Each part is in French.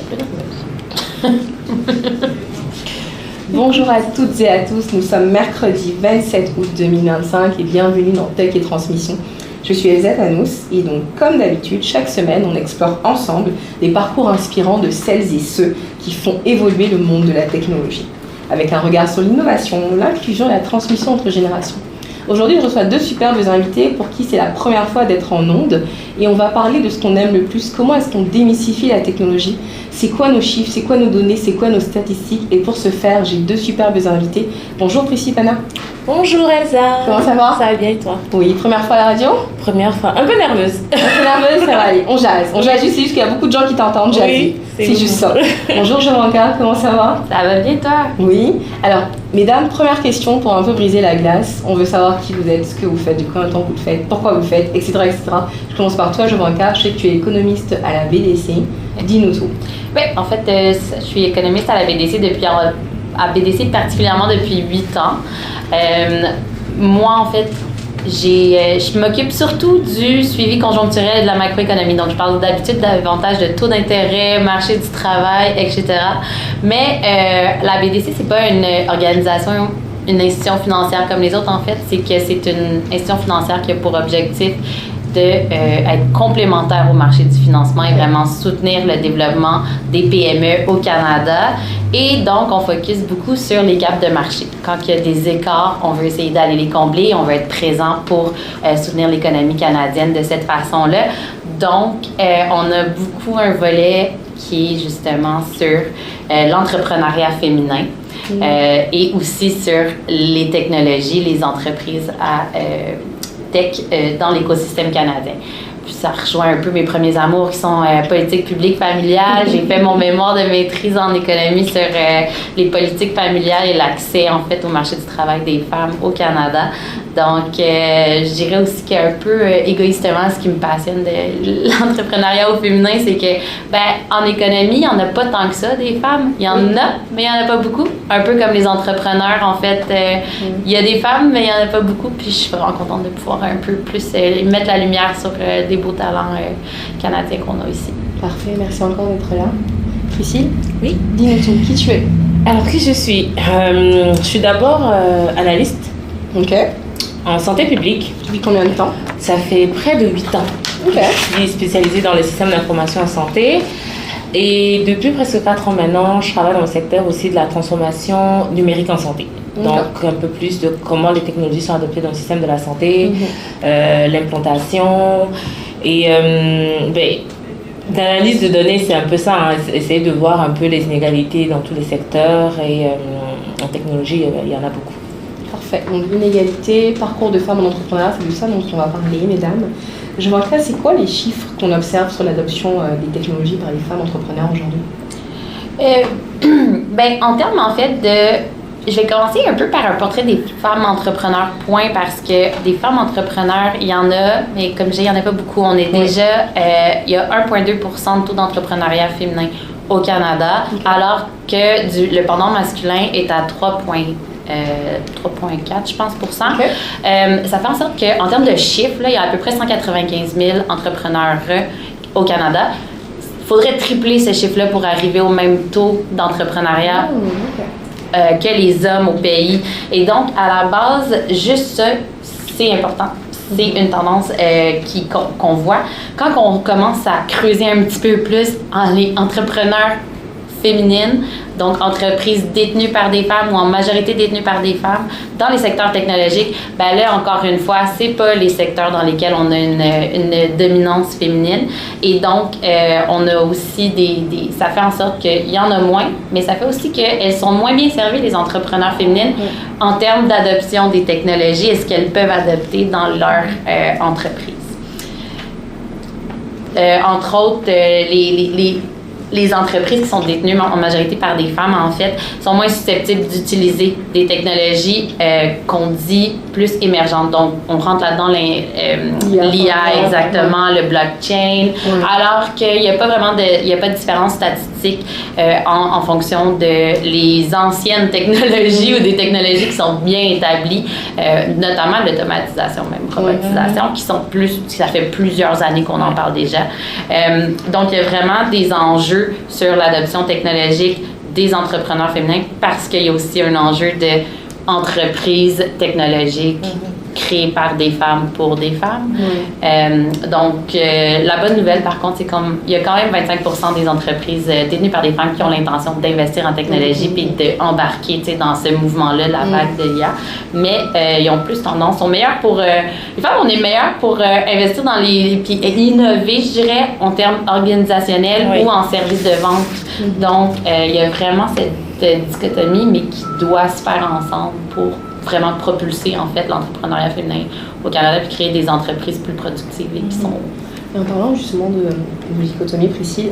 peu nerveuse. Bonjour à toutes et à tous, nous sommes mercredi 27 août 2025 et bienvenue dans Tech et Transmission. Je suis Elsa Tanous et donc comme d'habitude, chaque semaine, on explore ensemble des parcours inspirants de celles et ceux qui font évoluer le monde de la technologie, avec un regard sur l'innovation, l'inclusion et la transmission entre générations. Aujourd'hui, je reçois deux superbes invités pour qui c'est la première fois d'être en onde et on va parler de ce qu'on aime le plus, comment est-ce qu'on démystifie la technologie, c'est quoi nos chiffres, c'est quoi nos données, c'est quoi nos statistiques et pour ce faire, j'ai deux superbes invités. Bonjour Priscille Pana. Bonjour Elsa. Comment ça va? Ça va bien et toi? Oui, première fois à la radio? Première fois, un peu nerveuse. Un peu nerveuse, ça va aller, on jase juste, c'est juste qu'il y a beaucoup de gens qui t'entendent jaser. Oui, c'est juste ça. Bonjour Jovanka, comment ça va? Ça va bien toi? Oui, alors mesdames, première question pour un peu briser la glace. On veut savoir qui vous êtes, ce que vous faites, depuis combien de temps vous le faites, pourquoi vous le faites, etc., etc. Je commence par toi, Jovanka. Je sais que tu es économiste à la BDC. Dis-nous tout. Oui, en fait, je suis économiste à la BDC à BDC particulièrement depuis 8 ans. Moi, en fait, je m'occupe surtout du suivi conjoncturel et de la macroéconomie. Donc, je parle d'habitude davantage de taux d'intérêt, marché du travail, etc. Mais la BDC, c'est pas une organisation, une institution financière comme les autres, en fait. C'est que c'est une institution financière qui a pour objectif être complémentaire au marché du financement et vraiment soutenir le développement des PME au Canada. Et donc, on focus beaucoup sur les gaps de marché. Quand il y a des écarts, on veut essayer d'aller les combler. On veut être présent pour soutenir l'économie canadienne de cette façon-là. Donc, on a beaucoup un volet qui est justement sur l'entrepreneuriat féminin et aussi sur les technologies, les entreprises à tech dans l'écosystème canadien. Puis ça rejoint un peu mes premiers amours qui sont politique publique familiale. J'ai fait mon mémoire de maîtrise en économie sur les politiques familiales et l'accès en fait au marché du travail des femmes au Canada. Donc, je dirais aussi qu'un peu égoïstement, ce qui me passionne de l'entrepreneuriat au féminin, c'est que, en économie, il n'y en a pas tant que ça, des femmes. Il y en a, mais il n'y en a pas beaucoup. Un peu comme les entrepreneurs, en fait. Il y a des femmes, mais il n'y en a pas beaucoup. Puis, je suis vraiment contente de pouvoir un peu plus mettre la lumière sur des beaux talents canadiens qu'on a ici. Parfait, merci encore d'être là. Priscille? Oui. Dis-nous tout, qui tu es? Alors, qui je suis? Je suis d'abord analyste. Ok. En santé publique. Depuis combien de temps? Ça fait près de 8 ans. Okay. Je suis spécialisée dans le système d'information en santé. Et depuis presque 4 ans maintenant, je travaille dans le secteur aussi de la transformation numérique en santé. Okay. Donc, un peu plus de comment les technologies sont adoptées dans le système de la santé, l'implantation. Et l'analyse de données, c'est un peu ça, hein, essayer de voir un peu les inégalités dans tous les secteurs. Et en technologie, il y en a beaucoup. Parfait. Donc, l'inégalité, parcours de femmes en entrepreneuriat, c'est de ça dont on va parler, mesdames. Je vois que là, c'est quoi les chiffres qu'on observe sur l'adoption des technologies par les femmes entrepreneurs aujourd'hui? En termes, en fait, je vais commencer un peu par un portrait des femmes entrepreneurs, parce que des femmes entrepreneurs, il y en a, mais comme je dis, il n'y en a pas beaucoup. On est déjà, il y a 1,2% de taux d'entrepreneuriat féminin au Canada, alors que le pendant masculin est à 3,4, je pense, %. Okay. Ça fait en sorte qu'en termes de chiffres, là, il y a à peu près 195 000 entrepreneurs au Canada. Il faudrait tripler ce chiffre-là pour arriver au même taux d'entrepreneuriat que les hommes au pays. Et donc, à la base, juste ça, c'est important. C'est une tendance qu'on voit. Quand on commence à creuser un petit peu plus les entrepreneurs féminines, donc entreprises détenues par des femmes ou en majorité détenues par des femmes dans les secteurs technologiques, là encore une fois, c'est pas les secteurs dans lesquels on a une dominance féminine et donc on a aussi ça fait en sorte qu'il y en a moins, mais ça fait aussi qu'elles sont moins bien servies, les entrepreneurs féminines, en termes d'adoption des technologies et ce qu'elles peuvent adopter dans leur entreprise. Entre autres, les entreprises qui sont détenues en majorité par des femmes, en fait, sont moins susceptibles d'utiliser des technologies qu'on dit plus émergentes. Donc, on rentre là-dedans l'IA, exactement, le blockchain, alors qu'il n'y a pas vraiment il n'y a pas de différence statistique en fonction de les anciennes technologies ou des technologies qui sont bien établies, notamment l'automatisation, même robotisation, qui sont ça fait plusieurs années qu'on en parle déjà. Donc, il y a vraiment des enjeux enjeu sur l'adoption technologique des entrepreneurs féminins parce qu'il y a aussi un enjeu d'entreprise technologique créée par des femmes pour des femmes. Donc, la bonne nouvelle, par contre, c'est qu'il y a quand même 25% des entreprises détenues par des femmes qui ont l'intention d'investir en technologie puis d'embarquer dans ce mouvement-là, la vague de l'IA. Mais ils ont plus tendance, sont meilleurs pour... les femmes, on est meilleurs pour investir dans puis innover, je dirais, en termes organisationnels ou en services de vente. Donc, il y a vraiment cette dichotomie, mais qui doit se faire ensemble pour vraiment propulser en fait l'entrepreneuriat féminin au Canada puis créer des entreprises plus productives et qui sont... Et en parlant justement de dichotomie, Priscille,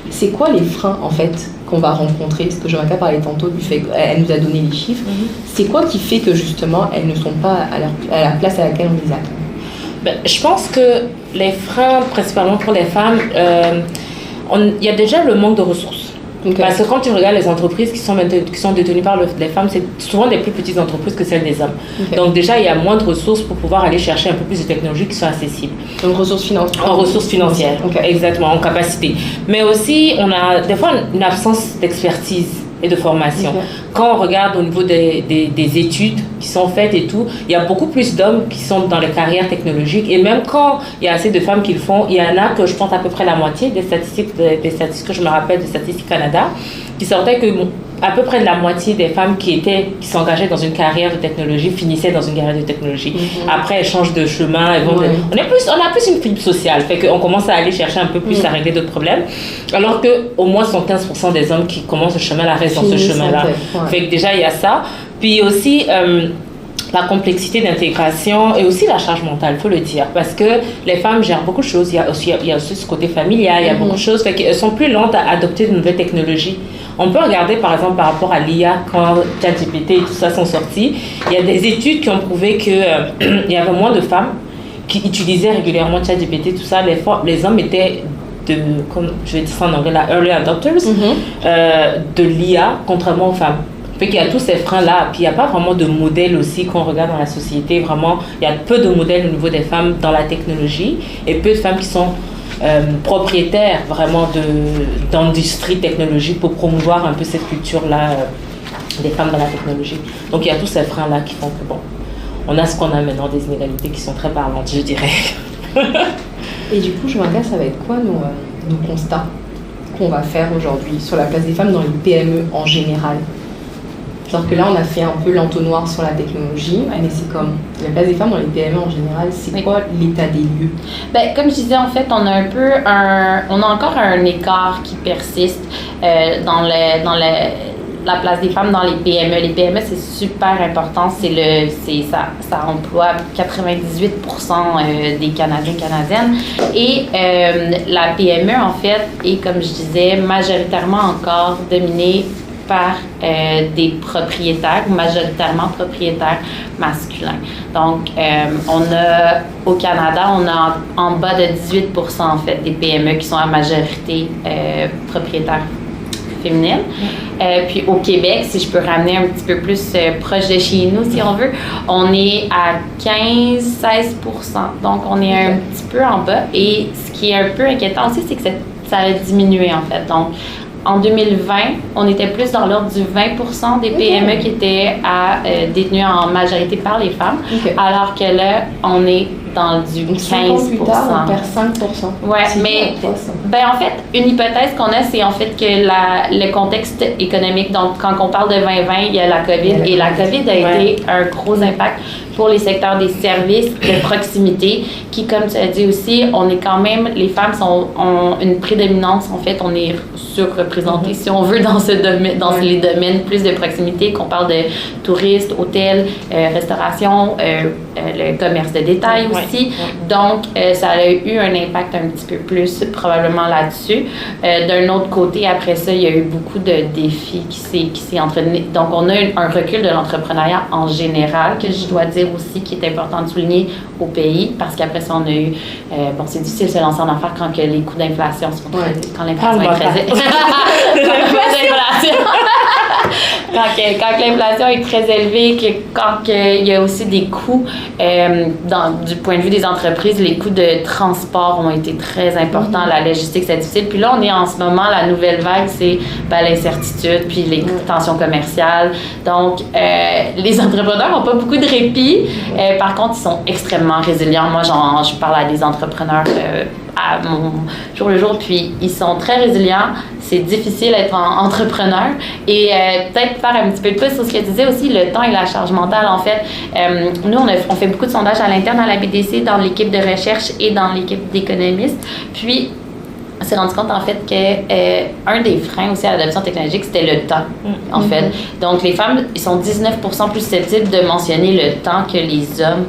c'est quoi les freins en fait qu'on va rencontrer? Parce que Jean-Marc parlait tantôt du fait qu'elle nous a donné les chiffres. C'est quoi qui fait que justement elles ne sont pas à la place à laquelle on les attend? Je pense que les freins, principalement pour les femmes, il y a déjà le manque de ressources. Parce que quand tu regardes les entreprises qui sont détenues par les femmes, c'est souvent des plus petites entreprises que celles des hommes. Donc déjà, il y a moins de ressources pour pouvoir aller chercher un peu plus de technologies qui sont accessibles. Donc ressources financières. En ressources financières, exactement, en capacité. Mais aussi, on a des fois une absence d'expertise et de formation. Quand on regarde au niveau des études qui sont faites et tout, il y a beaucoup plus d'hommes qui sont dans les carrières technologiques, et même quand il y a assez de femmes qui le font, il y en a que je pense à peu près la moitié des statistiques que je me rappelle de Statistique Canada, qui sortaient que à peu près de la moitié des femmes qui s'engageaient dans une carrière de technologie finissaient dans une carrière de technologie. Après, elles changent de chemin. On a plus une fibre sociale, fait qu'on commence à aller chercher un peu plus à régler d'autres problèmes, alors que au moins 115% des hommes qui commencent ce chemin-là restent dans ce chemin-là. Fait que déjà, il y a ça. Puis aussi... la complexité d'intégration et aussi la charge mentale, il faut le dire, parce que les femmes gèrent beaucoup de choses. Il y a aussi ce côté familial, il y a beaucoup de choses, fait qu'elles sont plus lentes à adopter de nouvelles technologies. On peut regarder par exemple par rapport à l'IA, quand ChatGPT et tout ça sont sortis, il y a des études qui ont prouvé qu'il y avait moins de femmes qui utilisaient régulièrement ChatGPT, tout ça. Les hommes étaient comme je vais dire ça en anglais, early adopters de l'IA, contrairement aux femmes. Fait qu'il y a tous ces freins-là, puis il n'y a pas vraiment de modèle aussi qu'on regarde dans la société. Vraiment, il y a peu de modèles au niveau des femmes dans la technologie et peu de femmes qui sont propriétaires vraiment d'industries technologiques pour promouvoir un peu cette culture-là des femmes dans la technologie. Donc il y a tous ces freins-là qui font que bon, on a ce qu'on a maintenant, des inégalités qui sont très parlantes, je dirais. Et du coup, je m'intéresse, ça va être quoi nos constats qu'on va faire aujourd'hui sur la place des femmes dans les PME en général? Alors que là, on a fait un peu l'entonnoir sur la technologie, mais c'est comme la place des femmes dans les PME en général, c'est quoi l'état des lieux? Comme je disais, en fait, on a encore un écart qui persiste dans la place des femmes dans les PME. Les PME, c'est super important. Ça emploie 98% des Canadiens et Canadiennes. Et la PME, en fait, est, comme je disais, majoritairement encore dominée par des propriétaires, majoritairement propriétaires masculins. Donc, au Canada, on a en bas de 18% en fait des PME qui sont à majorité propriétaires féminines. Puis au Québec, si je peux ramener un petit peu plus proche de chez nous, si on veut, on est à 15-16%. Donc, on est un petit peu en bas. Et ce qui est un peu inquiétant aussi, c'est que ça a diminué en fait. Donc, en 2020, on était plus dans l'ordre du 20% des PME qui étaient détenues en majorité par les femmes, alors que là, on est dans du 15%. 5 ans plus tard, on perd 5%. Ouais, mais en fait, une hypothèse qu'on a, c'est en fait que le contexte économique, donc quand on parle de 2020, il y a la COVID, et la COVID a été un gros impact pour les secteurs des services de proximité, qui, comme tu as dit aussi, on est quand même, les femmes ont une prédominance, en fait, on est surreprésenté, si on veut, dans les domaines plus de proximité, qu'on parle de touristes, hôtels, restauration, le commerce de détail aussi. Donc, ça a eu un impact un petit peu plus probablement là-dessus. D'un autre côté, après ça, il y a eu beaucoup de défis qui s'est entraîné. Donc, on a un recul de l'entrepreneuriat en général, que je dois dire aussi, qui est important de souligner au pays, parce qu'après ça, on a eu... c'est difficile de se lancer en affaires quand que les coûts d'inflation sont quand l'inflation est très... quand l'inflation est très élevée, quand il y a aussi des coûts, du point de vue des entreprises, les coûts de transport ont été très importants, la logistique, c'est difficile. Puis là, on est en ce moment, la nouvelle vague, c'est l'incertitude, puis les tensions commerciales. Donc, les entrepreneurs n'ont pas beaucoup de répit. Par contre, ils sont extrêmement résilients. Moi, je parle à des entrepreneurs à mon jour le jour, puis ils sont très résilients. C'est difficile d'être entrepreneur. Et peut-être faire un petit peu de plus sur ce que tu disais aussi, le temps et la charge mentale. En fait, nous, on fait beaucoup de sondages à l'interne à la BDC, dans l'équipe de recherche et dans l'équipe d'économistes. Puis, on s'est rendu compte, en fait, qu'un des freins aussi à l'adoption technologique, c'était le temps, en fait. Donc, les femmes, ils sont 19% plus susceptibles de mentionner le temps que les hommes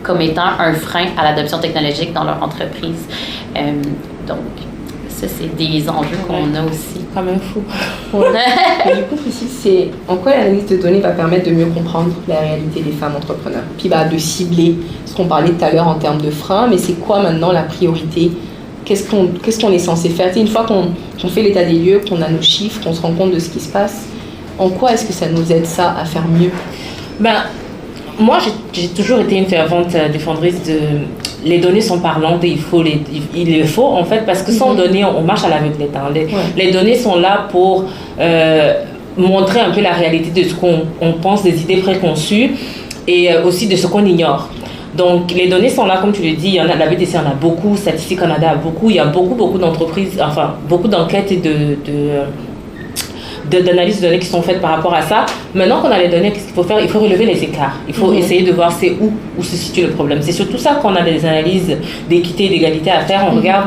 comme étant un frein à l'adoption technologique dans leur entreprise. Donc, ça, c'est des enjeux qu'on a aussi. Quand même fou. Et du coup, Priscille, c'est en quoi l'analyse de données va permettre de mieux comprendre la réalité des femmes entrepreneurs? Puis de cibler ce qu'on parlait tout à l'heure en termes de freins, mais c'est quoi maintenant la priorité? Qu'est-ce qu'on est censé faire? Une fois qu'on fait l'état des lieux, qu'on a nos chiffres, qu'on se rend compte de ce qui se passe, en quoi est-ce que ça nous aide ça à faire mieux? Moi, j'ai toujours été une fervente défendrice de... Les données sont parlantes et il le faut, en fait, parce que sans données, on marche à l'aveuglette. Les données sont là pour montrer un peu la réalité de ce qu'on pense, des idées préconçues et aussi de ce qu'on ignore. Donc, les données sont là, comme tu le dis, il y en a, la BDC en a beaucoup, Statistique Canada a beaucoup, il y a beaucoup d'entreprises, enfin, beaucoup d'enquêtes et d'analyses de données qui sont faites par rapport à ça. Maintenant qu'on a les données, qu'est-ce qu'il faut faire? Il faut relever les écarts. Il faut essayer de voir c'est où se situe le problème. C'est surtout ça qu'on a des analyses d'équité et d'égalité à faire. On regarde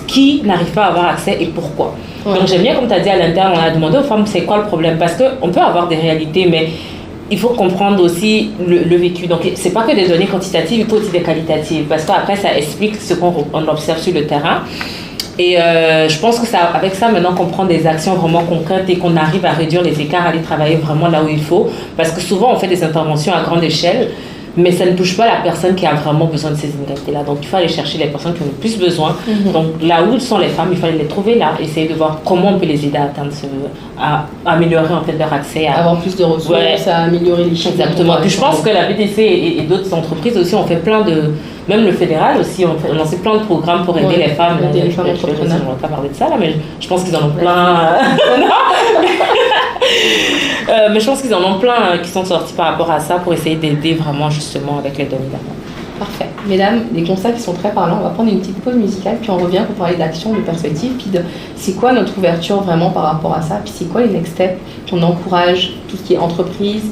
qui n'arrive pas à avoir accès et pourquoi. Donc j'aime bien, comme tu as dit à l'interne, on a demandé aux femmes c'est quoi le problème. Parce qu'on peut avoir des réalités, mais il faut comprendre aussi le vécu. Donc c'est pas que des données quantitatives, il faut aussi des qualitatives. Parce qu'après, ça explique ce qu'on observe sur le terrain. Et je pense que avec ça, maintenant qu'on prend des actions vraiment concrètes et qu'on arrive à réduire les écarts, aller travailler vraiment là où il faut. Parce que souvent, on fait des interventions à grande échelle, mais ça ne touche pas la personne qui a vraiment besoin de ces inégalités-là. Donc, il faut aller chercher les personnes qui ont le plus besoin. Donc, là où sont les femmes, il faut aller les trouver là, essayer de voir comment on peut les aider à atteindre à améliorer en fait leur accès à avoir plus de ressources, à améliorer les chiffres. Exactement. Puis je pense que la BDC et d'autres entreprises aussi ont fait plein de... Même le fédéral aussi, on a lancé plein de programmes pour aider les femmes. Aider les femmes entrepreneurs. On ne va pas parler de ça là, mais je pense qu'ils en ont plein. Mais je pense qu'ils en ont plein qui sont sortis par rapport à ça pour essayer d'aider vraiment justement avec les données d'avant. Parfait. Mesdames, des constats qui sont très parlants. On va prendre une petite pause musicale, puis on revient pour parler d'action, de perspective, puis de c'est quoi notre ouverture vraiment par rapport à ça, puis c'est quoi les next steps qu'on encourage tout ce qui est entreprise,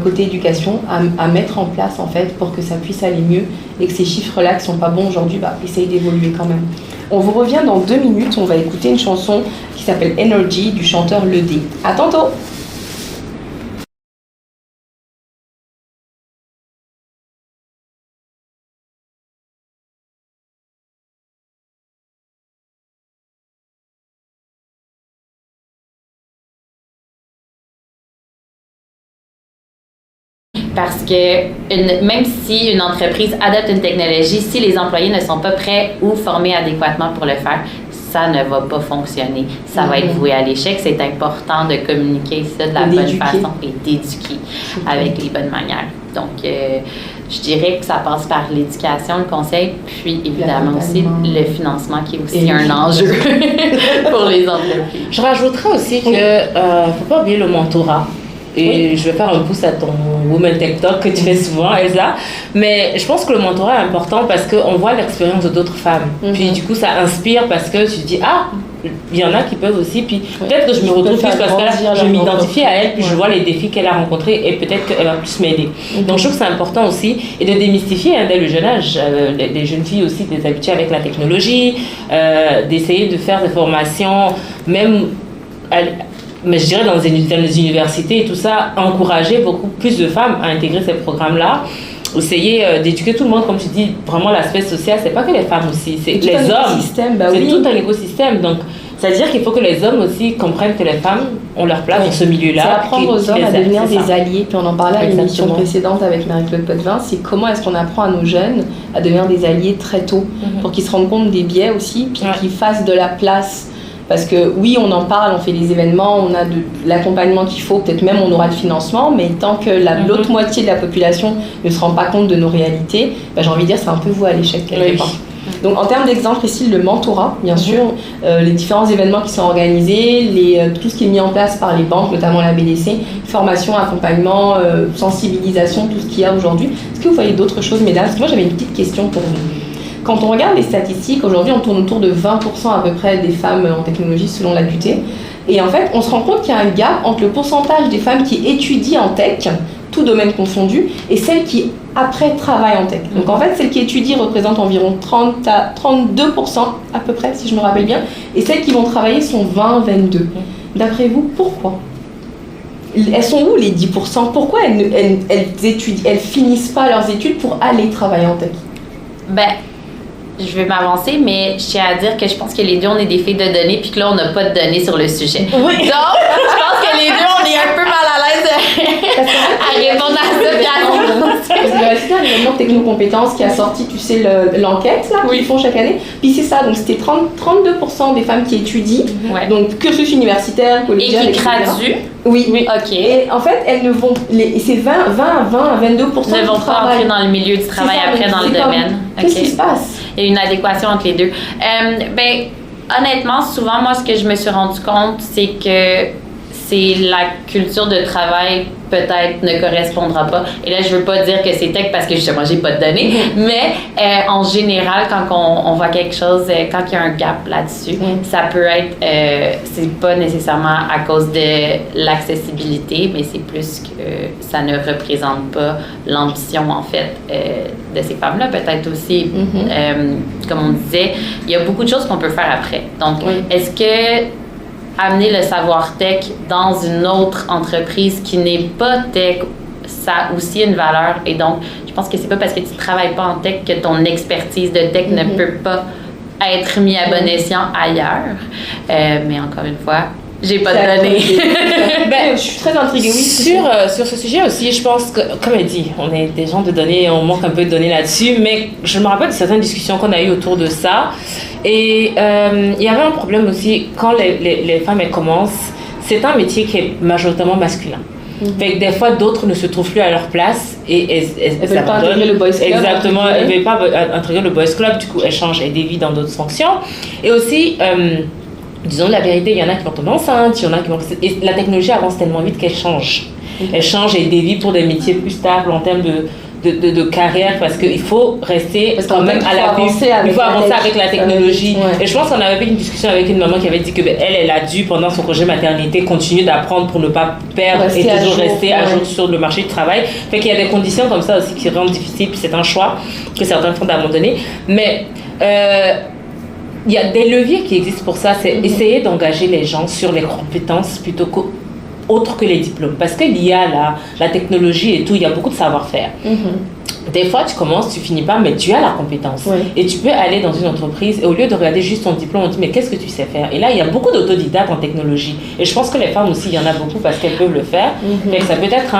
côté éducation, à mettre en place en fait pour que ça puisse aller mieux et que ces chiffres-là qui sont pas bons aujourd'hui, essaye d'évoluer quand même. On vous revient dans 2 minutes, on va écouter une chanson qui s'appelle Energy du chanteur Le D. À tantôt! Parce que même si une entreprise adopte une technologie, si les employés ne sont pas prêts ou formés adéquatement pour le faire, ça ne va pas fonctionner. Ça va être voué à l'échec. C'est important de communiquer ça de la bonne façon et d'éduquer avec les bonnes manières. Donc, je dirais que ça passe par l'éducation, le conseil, puis évidemment aussi le financement qui est aussi un enjeu pour les entreprises. Je rajouterais aussi que faut pas oublier le mentorat. Et je vais faire un pouce à ton Women Tech Talk que tu fais souvent, Elsa. Mais je pense que le mentorat est important parce qu'on voit l'expérience de d'autres femmes. Puis du coup, ça inspire parce que tu te dis, il y en a qui peuvent aussi. Puis peut-être que je me retrouve plus parce que je m'identifie à elle, puis je vois les défis qu'elle a rencontrés et peut-être qu'elle va plus m'aider. Donc je trouve que c'est important aussi. Et de démystifier dès le jeune âge, les jeunes filles aussi, de les habituer avec la technologie, d'essayer de faire des formations, même... mais je dirais dans les universités et tout ça, encourager beaucoup plus de femmes à intégrer ces programmes-là, essayer d'éduquer tout le monde, comme tu dis, vraiment l'aspect social, c'est pas que les femmes aussi, c'est les hommes, c'est tout un écosystème, donc c'est-à-dire qu'il faut que les hommes aussi comprennent que les femmes ont leur place dans ce milieu-là. C'est apprendre aux hommes à devenir des alliés, puis on en parlait à une émission précédente avec Marie-Claude Potvin, c'est comment est-ce qu'on apprend à nos jeunes à devenir des alliés très tôt, pour qu'ils se rendent compte des biais aussi, puis qu'ils fassent de la place Parce que oui, on en parle, on fait des événements, on a de l'accompagnement qu'il faut, peut-être même on aura de financement, mais tant que l'autre moitié de la population ne se rend pas compte de nos réalités, j'ai envie de dire c'est un peu voué à l'échec quelque part. Donc en termes d'exemple ici, le mentorat, bien sûr, les différents événements qui sont organisés, tout ce qui est mis en place par les banques, notamment la BDC, formation, accompagnement, sensibilisation, tout ce qu'il y a aujourd'hui. Est-ce que vous voyez d'autres choses, mesdames? Parce que moi j'avais une petite question pour vous. Quand on regarde les statistiques, aujourd'hui on tourne autour de 20% à peu près des femmes en technologie selon l'AQT. Et en fait, on se rend compte qu'il y a un gap entre le pourcentage des femmes qui étudient en tech, tout domaine confondu, et celles qui après travaillent en tech. Donc en fait, celles qui étudient représentent environ 30 à 32% à peu près, si je me rappelle bien, et celles qui vont travailler sont 20-22%. D'après vous, pourquoi? Elles sont où les 10%? Pourquoi elles finissent pas leurs études pour aller travailler en tech? Je vais m'avancer, mais je tiens à dire que je pense que les deux, on est des filles de données, puis que là, on n'a pas de données sur le sujet. Oui. Donc, je pense que les deux, on est un peu mal à l'aise à répondre à ça. Parce que c'était un événement technocompétences qui a sorti, tu sais, l'enquête là, qu'ils font chaque année. Puis c'est ça, donc c'était 32% des femmes qui étudient, donc cursus universitaire, collégial, et qui graduent. Oui. OK. Et en fait, elles ne vont... c'est 20 à 22% ne vont pas entrer dans le milieu du travail après dans le domaine. Qu'est-ce qui se passe? Il y a une adéquation entre les deux. Honnêtement, souvent, moi, ce que je me suis rendu compte, c'est que c'est la culture de travail peut-être ne correspondra pas. Et là, je veux pas dire que c'est tech parce que justement, j'ai pas de données, mais en général, quand on voit quelque chose, quand il y a un gap là-dessus, ça peut être, c'est pas nécessairement à cause de l'accessibilité, mais c'est plus que ça ne représente pas l'ambition, en fait, de ces femmes-là. Peut-être aussi, comme on disait, il y a beaucoup de choses qu'on peut faire après. Donc, est-ce que amener le savoir tech dans une autre entreprise qui n'est pas tech, ça a aussi une valeur. Et donc, je pense que c'est pas parce que tu ne travailles pas en tech que ton expertise de tech ne peut pas être mise à bon escient ailleurs. Mais encore une fois, j'ai pas de données. Je suis très intriguée. Oui, sur ce sujet aussi, je pense que, comme elle dit, on est des gens de données, on manque un peu de données là-dessus, mais je me rappelle de certaines discussions qu'on a eues autour de ça. Et il y avait un problème aussi, quand les femmes elles commencent, c'est un métier qui est majoritairement masculin. Fait que des fois, d'autres ne se trouvent plus à leur place et elles veulent pas intégrer le boys club. Exactement, elles ne veulent pas intégrer le boys club, du coup, elles changent, elles dévient dans d'autres fonctions. Et aussi, disons la vérité, il y en a qui vont tomber enceintes, il y en a qui vont... Et la technologie avance tellement vite qu'elle change. Elle change et dévie pour des métiers plus stables en termes de carrière, parce qu'il faut rester quand même à la vie. Il faut avancer avec la technologie. Et je pense qu'on avait eu une discussion avec une maman qui avait dit que elle a dû, pendant son congé maternité, continuer d'apprendre pour ne pas perdre et toujours rester à jour sur le marché du travail. Fait qu'il y a des conditions comme ça aussi qui rendent difficile, puis c'est un choix que certains font d'abandonner. Mais il y a des leviers qui existent pour ça, c'est essayer d'engager les gens sur les compétences plutôt autre que les diplômes. Parce qu'il y a la technologie et tout, il y a beaucoup de savoir-faire. Des fois, tu commences, tu finis pas, mais tu as la compétence. Et tu peux aller dans une entreprise et au lieu de regarder juste ton diplôme, on te dit, mais qu'est-ce que tu sais faire? Et là, il y a beaucoup d'autodidactes en technologie. Et je pense que les femmes aussi, il y en a beaucoup parce qu'elles peuvent le faire. Mais ça peut être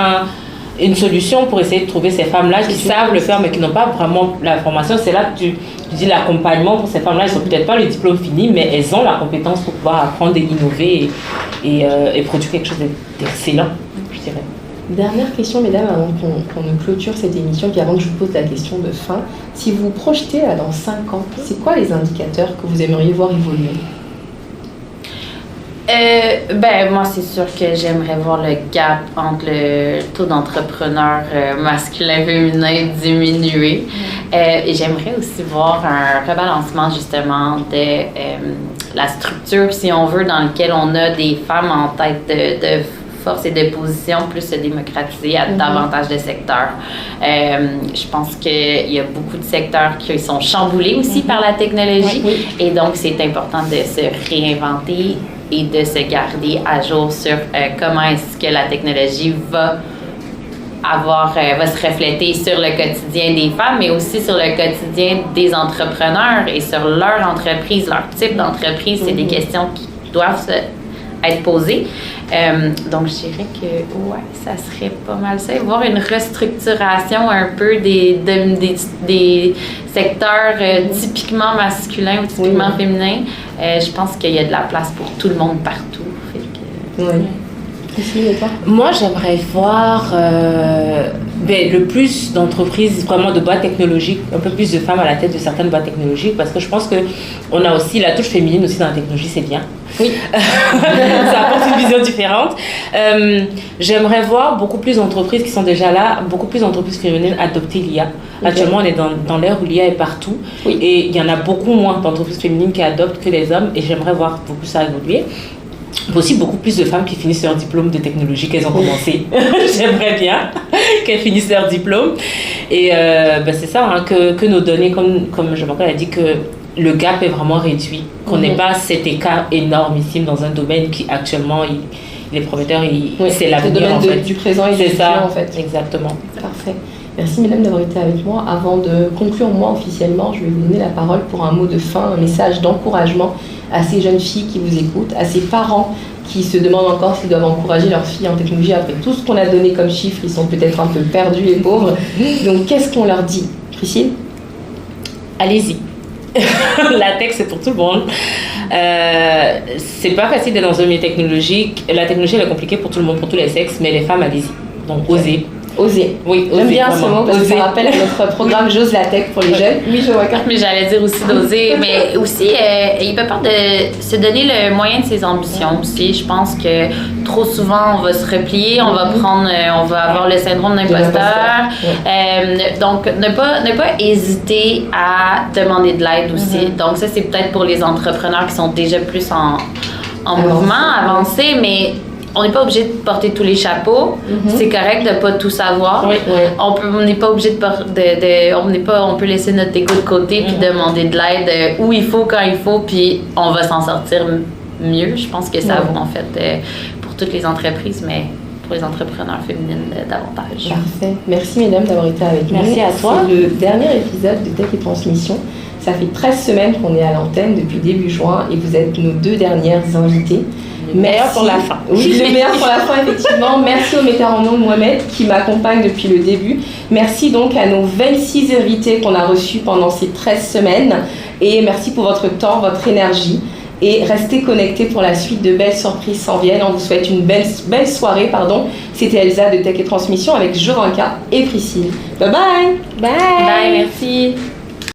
une solution pour essayer de trouver ces femmes-là qui savent le faire, mais qui n'ont pas vraiment la formation. C'est là que tu dis l'accompagnement pour ces femmes-là. Ils n'ont peut-être pas le diplôme fini, mais elles ont la compétence pour pouvoir apprendre et innover et produire quelque chose d'excellent, je dirais. Dernière question, mesdames, avant qu'on ne clôture cette émission, puis avant que je vous pose la question de fin. Si vous vous projetez dans 5 ans, c'est quoi les indicateurs que vous aimeriez voir évoluer? Moi, c'est sûr que j'aimerais voir le gap entre le taux d'entrepreneurs masculin-féminin diminuer. Et j'aimerais aussi voir un rebalancement, justement, de la structure, si on veut, dans laquelle on a des femmes en tête de force et de position, plus se démocratiser à davantage de secteurs. Je pense qu'il y a beaucoup de secteurs qui sont chamboulés aussi par la technologie. Et donc, c'est important de se réinventer et de se garder à jour sur comment est-ce que la technologie va se refléter sur le quotidien des femmes, mais aussi sur le quotidien des entrepreneurs et sur leur entreprise, leur type d'entreprise. C'est des questions qui doivent être posées. Donc, je dirais que, ouais, ça serait pas mal ça. Voir une restructuration un peu des secteurs typiquement masculins ou typiquement féminins. Je pense qu'il y a de la place pour tout le monde partout. Moi, j'aimerais voir le plus d'entreprises, vraiment de boîtes technologiques, un peu plus de femmes à la tête de certaines boîtes technologiques, parce que je pense qu'on a aussi la touche féminine aussi dans la technologie, c'est bien. Oui. Ça apporte une vision différente. J'aimerais voir beaucoup plus d'entreprises qui sont déjà là, beaucoup plus d'entreprises féminines adopter l'IA. Actuellement, on est dans l'ère où l'IA est partout. Oui. Et il y en a beaucoup moins d'entreprises féminines qui adoptent que les hommes, et j'aimerais voir beaucoup ça évoluer. Aussi beaucoup plus de femmes qui finissent leur diplôme de technologie qu'elles ont commencé. J'aimerais bien qu'elles finissent leur diplôme. Et c'est ça, hein, que nos données, comme Jean-Marc a dit, que le gap est vraiment réduit. Qu'on n'ait pas cet écart énormissime dans un domaine qui actuellement, il est prometteur, c'est l'avenir en fait. Du présent et du futur en fait. Exactement. Parfait. Merci mesdames d'avoir été avec moi. Avant de conclure moi officiellement, je vais vous donner la parole pour un mot de fin, un message d'encouragement à ces jeunes filles qui vous écoutent, à ces parents qui se demandent encore s'ils doivent encourager leurs filles en technologie après tout ce qu'on a donné comme chiffres. Ils sont peut-être un peu perdus les pauvres. Donc qu'est-ce qu'on leur dit, Priscille? Allez-y. La tech, c'est pour tout le monde. C'est pas facile d'être dans un milieu technologique. La technologie, elle est compliquée pour tout le monde, pour tous les sexes, mais les femmes, allez-y. Donc, osez. Oser. Oui, j'aime bien ce mot parce que ça rappelle notre programme J'ose la tech pour les jeunes. Oui, je vois. Mais j'allais dire aussi d'oser, mais aussi il peut pas de se donner le moyen de ses ambitions aussi. Je pense que trop souvent on va se replier, on va avoir le syndrome d'imposteur. Donc ne pas hésiter à demander de l'aide aussi. Donc ça c'est peut-être pour les entrepreneurs qui sont déjà plus en mouvement, avancés, mais on n'est pas obligé de porter tous les chapeaux. C'est correct de ne pas tout savoir. Oui. On n'est pas obligé on peut laisser notre égo de côté puis demander de l'aide où il faut, quand il faut, puis on va s'en sortir mieux. Je pense que ça vaut en fait pour toutes les entreprises, mais pour les entrepreneurs féminines davantage. Parfait. Merci mesdames d'avoir été avec nous. Merci à toi. C'est le dernier épisode de Tech et Transmission. Ça fait 13 semaines qu'on est à l'antenne depuis début juin et vous êtes nos 2 dernières invitées. Le meilleur pour la fin. Oui, le meilleur pour la fin, effectivement. Merci au metteur en ondes Mohamed qui m'accompagne depuis le début. Merci donc à nos 26 invités qu'on a reçus pendant ces 13 semaines. Et merci pour votre temps, votre énergie. Et restez connectés pour la suite. De belles surprises s'en viennent. On vous souhaite une belle soirée. C'était Elsa de Tech et Transmission avec Joranka et Priscille. Bye bye. Bye, merci.